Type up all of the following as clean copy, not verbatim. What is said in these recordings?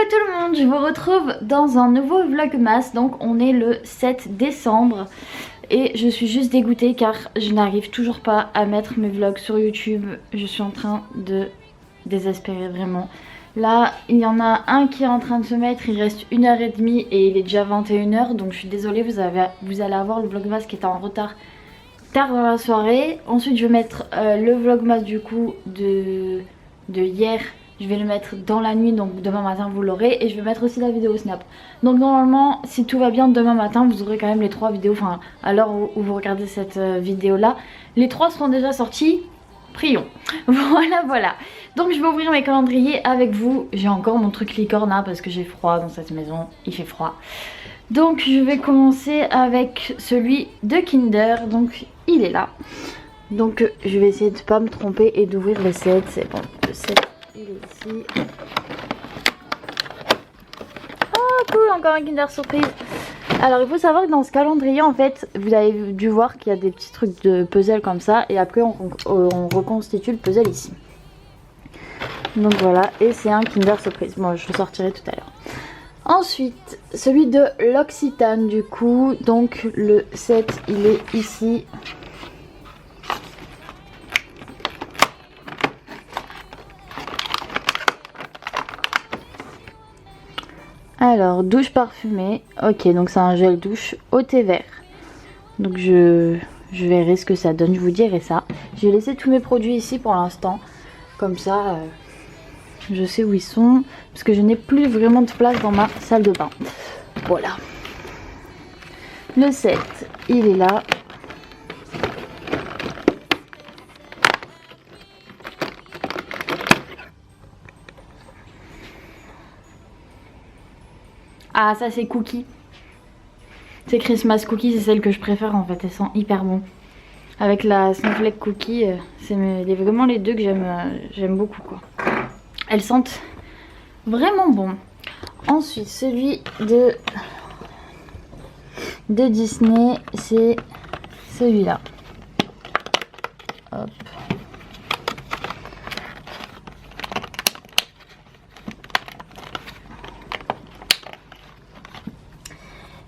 tout le monde, je vous retrouve dans un nouveau vlogmas. Donc on est le 7 décembre et je suis juste dégoûtée car je n'arrive toujours pas à mettre mes vlogs sur YouTube. Je suis en train de désespérer vraiment. Là il y en a un qui est en train de se mettre, il reste 1h30 et il est déjà 21h. Donc je suis désolée, vous allez avoir le vlogmas qui est en retard tard dans la soirée. Ensuite je vais mettre le vlogmas du coup de hier. Je vais le mettre dans la nuit, donc demain matin vous l'aurez. Et je vais mettre aussi la vidéo snap. Donc normalement si tout va bien demain matin vous aurez quand même les 3 vidéos. Enfin à l'heure où vous regardez cette vidéo là, les 3 seront déjà sortis. Prions. Voilà. Donc je vais ouvrir mes calendriers avec vous. J'ai encore mon truc licorne là parce que j'ai froid dans cette maison. Il fait froid. Donc je vais commencer avec celui de Kinder. Donc il est là. Donc je vais essayer de pas me tromper et d'ouvrir le 7. C'est bon, le 7 il est ici. Oh cool, encore un Kinder Surprise. Alors il faut savoir que dans ce calendrier en fait vous avez dû voir qu'il y a des petits trucs de puzzle comme ça. Et après on reconstitue le puzzle ici. Donc voilà, et c'est un Kinder Surprise. Bon, je le sortirai tout à l'heure. Ensuite celui de l'Occitane du coup. Donc le 7 il est ici. Alors, douche parfumée. Ok, donc c'est un gel douche au thé vert. Donc je verrai ce que ça donne, je vous dirai ça. J'ai laissé tous mes produits ici pour l'instant. Comme ça, je sais où ils sont. Parce que je n'ai plus vraiment de place dans ma salle de bain. Voilà. Le 7, il est là. Ah ça c'est Cookie. C'est Christmas Cookie, c'est celle que je préfère en fait, elles sont hyper bon. Avec la Snowflake Cookie, c'est vraiment les deux que j'aime beaucoup quoi. Elles sentent vraiment bon. Ensuite celui de Disney, c'est celui-là. Hop.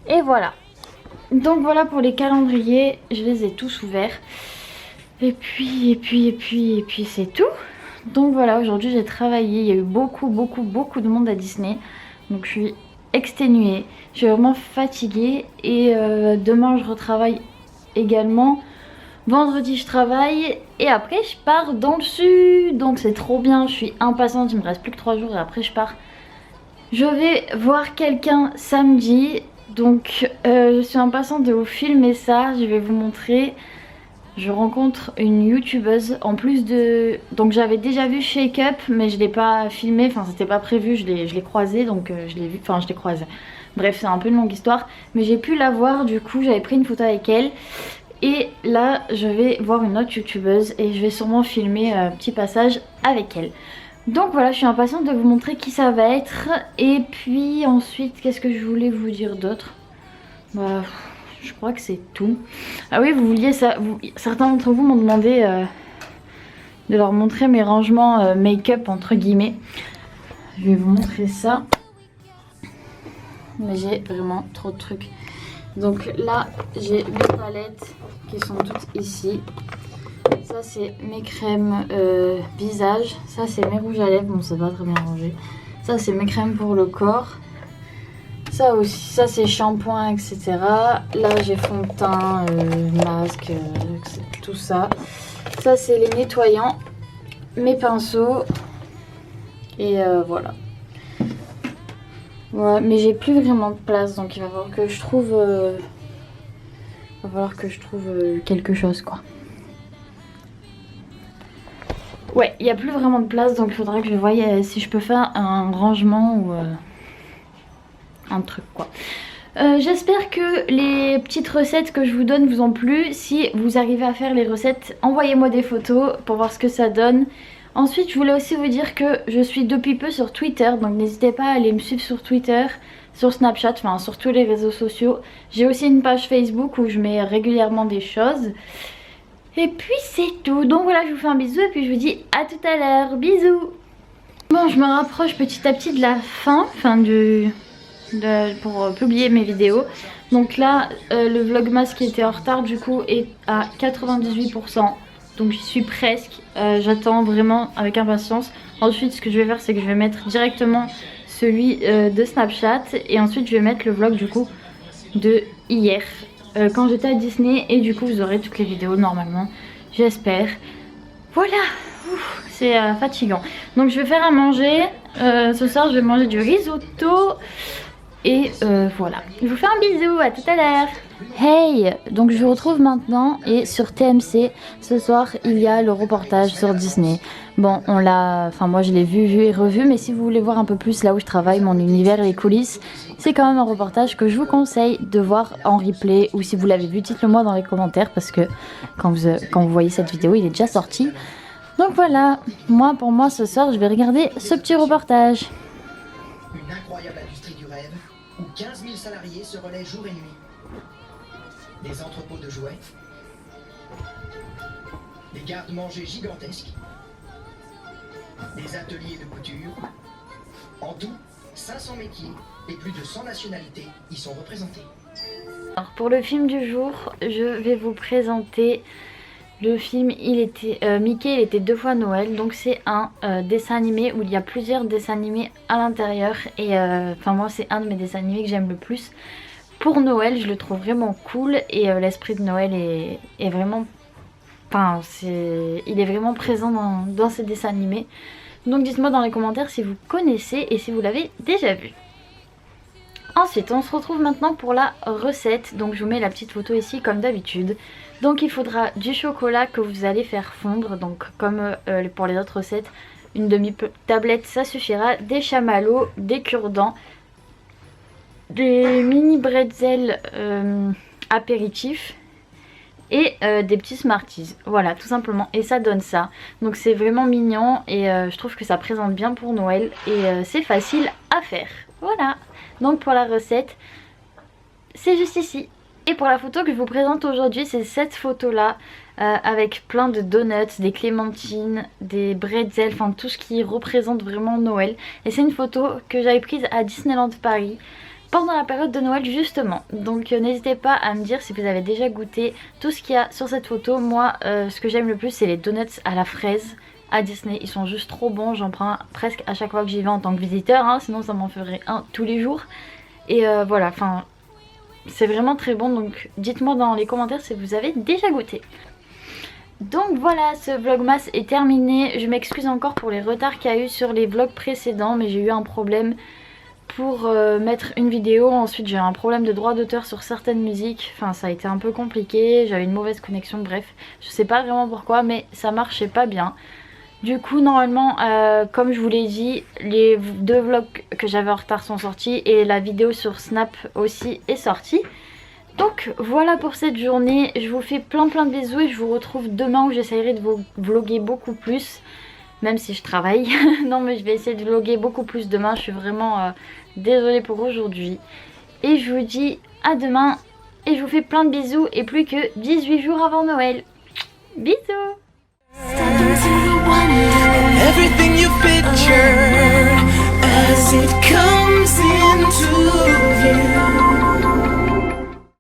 Et voilà. Donc voilà pour les calendriers. Je les ai tous ouverts. Et puis c'est tout. Donc voilà, aujourd'hui j'ai travaillé. Il y a eu beaucoup de monde à Disney. Donc je suis exténuée. Je suis vraiment fatiguée. Et demain je retravaille également. Vendredi je travaille. Et après je pars dans le sud. Donc c'est trop bien. Je suis impatiente. Il me reste plus que 3 jours et après je pars. Je vais voir quelqu'un samedi. Donc je suis impatiente de vous filmer ça, je vais vous montrer. Je rencontre une youtubeuse en plus de... Donc j'avais déjà vu Shake Up mais je l'ai pas filmé, enfin c'était pas prévu, je l'ai croisée donc je l'ai vu, enfin je l'ai croisée. Bref c'est un peu une longue histoire mais j'ai pu la voir du coup, j'avais pris une photo avec elle. Et là je vais voir une autre youtubeuse et je vais sûrement filmer un petit passage avec elle. Donc voilà, je suis impatiente de vous montrer qui ça va être. Et puis ensuite, qu'est-ce que je voulais vous dire d'autre? Bah, je crois que c'est tout. Ah oui, vous vouliez ça. Certains d'entre vous m'ont demandé de leur montrer mes rangements make-up entre guillemets. Je vais vous montrer ça. Mais j'ai vraiment trop de trucs. Donc là, j'ai 8 palettes qui sont toutes ici. Ça c'est mes crèmes visage, ça c'est mes rouges à lèvres, bon c'est pas très bien rangé. Ça c'est mes crèmes pour le corps. Ça aussi, ça c'est shampoing etc. Là j'ai fond de teint, masque, tout ça. Ça c'est les nettoyants, mes pinceaux. Et voilà. Ouais, mais j'ai plus vraiment de place donc il va falloir que je trouve... quelque chose quoi. Ouais, il n'y a plus vraiment de place donc il faudra que je voie si je peux faire un rangement ou un truc quoi. J'espère que les petites recettes que je vous donne vous ont plu. Si vous arrivez à faire les recettes, envoyez-moi des photos pour voir ce que ça donne. Ensuite, je voulais aussi vous dire que je suis depuis peu sur Twitter, donc n'hésitez pas à aller me suivre sur Twitter, sur Snapchat, enfin sur tous les réseaux sociaux. J'ai aussi une page Facebook où je mets régulièrement des choses. Et puis c'est tout. Donc voilà, je vous fais un bisou et puis je vous dis à tout à l'heure. Bisous. Bon, je me rapproche petit à petit de la fin, pour publier mes vidéos. Donc là, le vlogmas qui était en retard du coup est à 98%. Donc j'y suis presque. J'attends vraiment avec impatience. Ensuite, ce que je vais faire, c'est que je vais mettre directement celui de Snapchat. Et ensuite, je vais mettre le vlog du coup de hier. Quand j'étais à Disney. Et du coup, vous aurez toutes les vidéos normalement. J'espère. Voilà. C'est fatigant. Donc je vais faire à manger. Ce soir, je vais manger du risotto. Et voilà. Je vous fais un bisou. À tout à l'heure. Hey, donc je vous retrouve maintenant et sur TMC ce soir il y a le reportage sur Disney. Bon, on l'a, enfin moi je l'ai vu et revu, mais si vous voulez voir un peu plus là où je travaille, mon univers et les coulisses, c'est quand même un reportage que je vous conseille de voir en replay, ou si vous l'avez vu, dites-le moi dans les commentaires parce que quand vous voyez cette vidéo, il est déjà sorti. Donc voilà, pour moi ce soir je vais regarder ce petit reportage. Une incroyable industrie du rêve où 15 000 salariés se relaient jour et nuit. Des entrepôts de jouets, des garde-manger gigantesques, des ateliers de couture. En tout, 500 métiers et plus de 100 nationalités y sont représentés. Alors pour le film du jour, je vais vous présenter le film. Mickey, il était 2 fois Noël, donc c'est un dessin animé où il y a plusieurs dessins animés à l'intérieur. Et moi c'est un de mes dessins animés que j'aime le plus. Pour Noël, je le trouve vraiment cool et l'esprit de Noël est vraiment... il est vraiment présent dans ces dessins animés. Donc dites-moi dans les commentaires si vous connaissez et si vous l'avez déjà vu. Ensuite, on se retrouve maintenant pour la recette. Donc je vous mets la petite photo ici comme d'habitude. Donc il faudra du chocolat que vous allez faire fondre. Donc comme pour les autres recettes, une demi-tablette ça suffira. Des chamallows, des cure-dents, des mini bretzels apéritifs et des petits Smarties. Voilà, tout simplement. Et ça donne ça. Donc c'est vraiment mignon et je trouve que ça présente bien pour Noël et c'est facile à faire. Voilà. Donc pour la recette, c'est juste ici. Et pour la photo que je vous présente aujourd'hui, c'est cette photo-là avec plein de donuts, des clémentines, des bretzels, enfin tout ce qui représente vraiment Noël. Et c'est une photo que j'avais prise à Disneyland Paris pendant la période de Noël justement. Donc n'hésitez pas à me dire si vous avez déjà goûté tout ce qu'il y a sur cette photo. Moi ce que j'aime le plus c'est les donuts à la fraise à Disney, ils sont juste trop bons. J'en prends presque à chaque fois que j'y vais en tant que visiteur, hein, sinon ça m'en ferait un tous les jours. Et voilà, c'est vraiment très bon, donc dites-moi dans les commentaires si vous avez déjà goûté. Donc voilà, ce vlogmas est terminé. Je m'excuse encore pour les retards qu'il y a eu sur les vlogs précédents, mais j'ai eu un problème pour mettre une vidéo. Ensuite j'ai eu un problème de droit d'auteur sur certaines musiques. Enfin ça a été un peu compliqué, j'avais une mauvaise connexion, bref. Je sais pas vraiment pourquoi, mais ça marchait pas bien. Du coup normalement comme je vous l'ai dit, les 2 vlogs que j'avais en retard sont sortis et la vidéo sur Snap aussi est sortie. Donc voilà pour cette journée, je vous fais plein de bisous et je vous retrouve demain où j'essaierai de vous vlogger beaucoup plus. Même si je travaille, non mais je vais essayer de vlogger beaucoup plus demain, je suis vraiment désolée pour aujourd'hui. Et je vous dis à demain et je vous fais plein de bisous et plus que 18 jours avant Noël. Bisous! Everything you picture as it comes